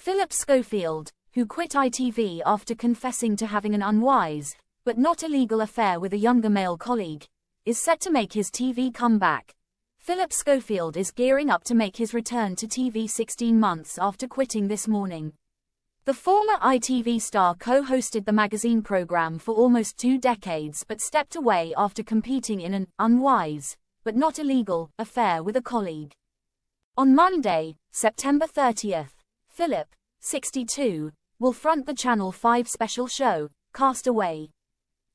Phillip Schofield, who quit ITV after confessing to having an unwise, but not illegal affair with a younger male colleague, is set to make his TV comeback. Phillip Schofield is gearing up to make his return to TV 16 months after quitting this morning. The former ITV star co-hosted the magazine program for almost 2 decades but stepped away after competing in an unwise, but not illegal, affair with a colleague. On Monday, September 30th, Phillip, 62, will front the Channel 5 special show, Cast Away.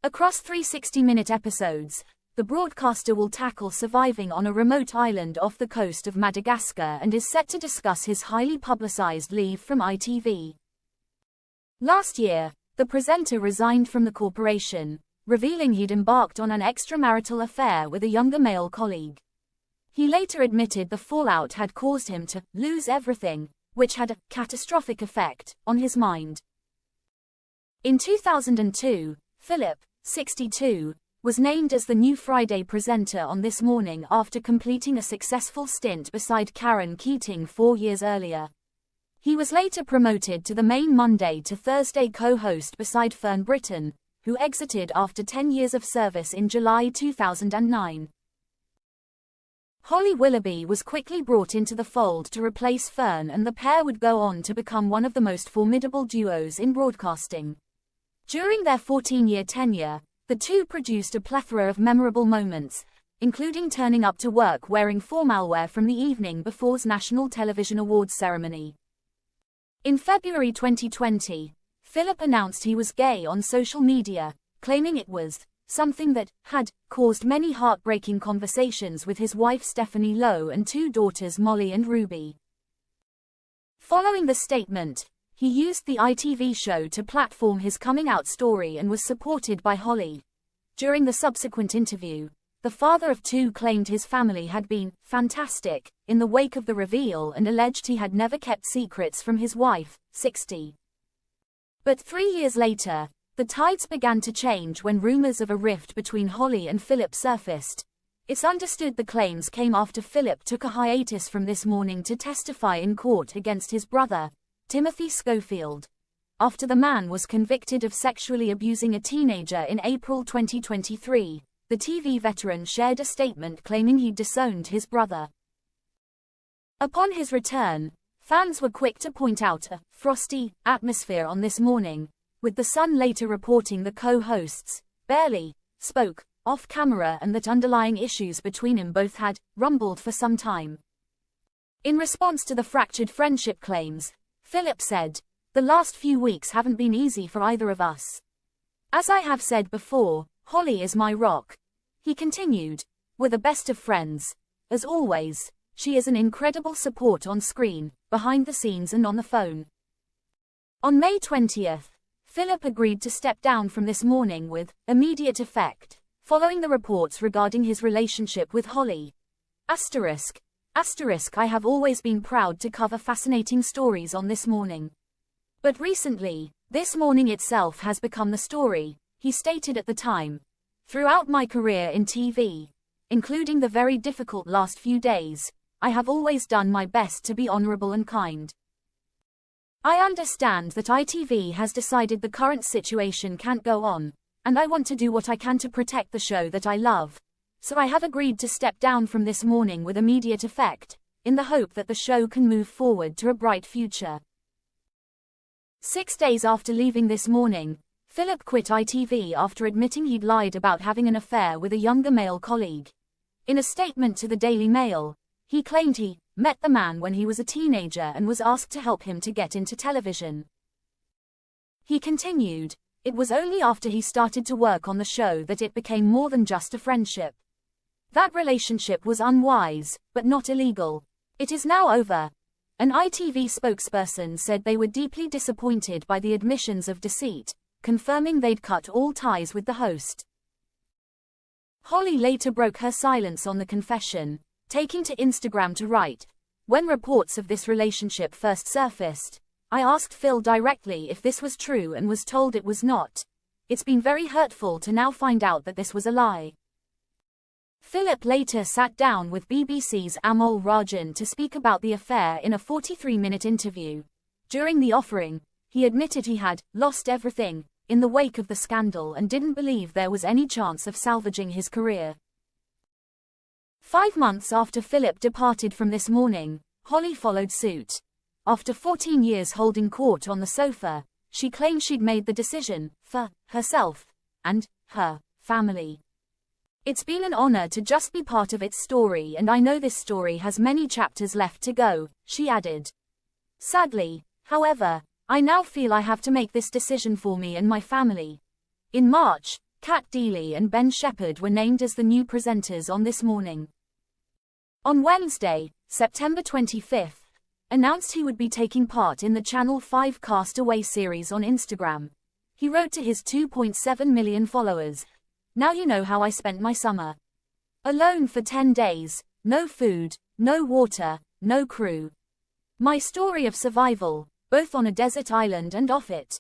Across 3 60-minute episodes, the broadcaster will tackle surviving on a remote island off the coast of Madagascar and is set to discuss his highly publicized leave from ITV. Last year, the presenter resigned from the corporation, revealing he'd embarked on an extramarital affair with a younger male colleague. He later admitted the fallout had caused him to lose everything, which had a catastrophic effect on his mind. In 2002, Phillip, 62, was named as the new Friday presenter on This Morning after completing a successful stint beside Karen Keating 4 years earlier. He was later promoted to the main Monday to Thursday co-host beside Fern Britton, who exited after 10 years of service in July 2009. Holly Willoughby was quickly brought into the fold to replace Fern, and the pair would go on to become one of the most formidable duos in broadcasting. During their 14-year tenure, the two produced a plethora of memorable moments, including turning up to work wearing formalwear from the evening before's National Television Awards ceremony. In February 2020, Phillip announced he was gay on social media, claiming it was something that had caused many heartbreaking conversations with his wife Stephanie Lowe and 2 daughters Molly and Ruby. Following the statement, he used the ITV show to platform his coming-out story and was supported by Holly. During the subsequent interview, the father of 2 claimed his family had been fantastic in the wake of the reveal and alleged he had never kept secrets from his wife, 60. But 3 years later, the tides began to change when rumors of a rift between Holly and Phillip surfaced. It's understood the claims came after Phillip took a hiatus from This Morning to testify in court against his brother, Timothy Schofield, after the man was convicted of sexually abusing a teenager in April 2023. The TV veteran shared a statement claiming he'd disowned his brother. Upon his return, fans were quick to point out a frosty atmosphere on This Morning, with The Sun later reporting the co-hosts barely spoke off-camera and that underlying issues between them both had rumbled for some time. In response to the fractured friendship claims, Phillip said, "The last few weeks haven't been easy for either of us. As I have said before, Holly is my rock." He continued, "We're the best of friends. As always, she is an incredible support on screen, behind the scenes and on the phone." On May 20th, Phillip agreed to step down from This Morning with immediate effect, following the reports regarding his relationship with Holly. I have always been proud to cover fascinating stories on This Morning. But recently, This Morning itself has become the story, he stated at the time. Throughout my career in TV, including the very difficult last few days, I have always done my best to be honorable and kind. I understand that ITV has decided the current situation can't go on, and I want to do what I can to protect the show that I love. So I have agreed to step down from This Morning with immediate effect, in the hope that the show can move forward to a bright future. 6 days after leaving This Morning, Phillip quit ITV after admitting he'd lied about having an affair with a younger male colleague. In a statement to the Daily Mail, he claimed he met the man when he was a teenager and was asked to help him to get into television. He continued, "It was only after he started to work on the show that it became more than just a friendship. That relationship was unwise, but not illegal. It is now over." An ITV spokesperson said they were deeply disappointed by the admissions of deceit, confirming they'd cut all ties with the host. Holly later broke her silence on the confession, taking to Instagram to write, "When reports of this relationship first surfaced, I asked Phil directly if this was true and was told it was not. It's been very hurtful to now find out that this was a lie." Phillip later sat down with BBC's Amol Rajan to speak about the affair in a 43-minute interview. During the offering, he admitted he had lost everything in the wake of the scandal and didn't believe there was any chance of salvaging his career. 5 months after Phillip departed from This Morning, Holly followed suit. After 14 years holding court on the sofa, she claimed she'd made the decision for herself and her family. It's been an honor to just be part of its story, and I know this story has many chapters left to go, she added. Sadly, however, I now feel I have to make this decision for me and my family. In March, Kat Deely and Ben Shepherd were named as the new presenters on This Morning. On Wednesday, September 25th, announced he would be taking part in the Channel 5 Cast Away series on Instagram. He wrote to his 2.7 million followers, "Now you know how I spent my summer. Alone for 10 days, no food, no water, no crew. My story of survival, both on a desert island and off it.